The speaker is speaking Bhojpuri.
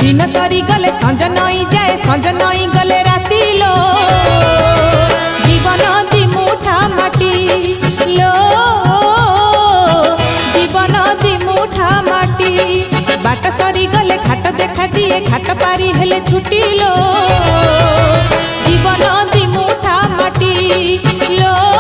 दिन सरी गले संज नई जाए संज नई गले राती लो जीवन दी मुठा माटी लो जीवन दी मुठा माटी बाट सरी गले घाट देखा दिए घाट पारी हेले छुटी लो जीवन दी मुठा माटी लो।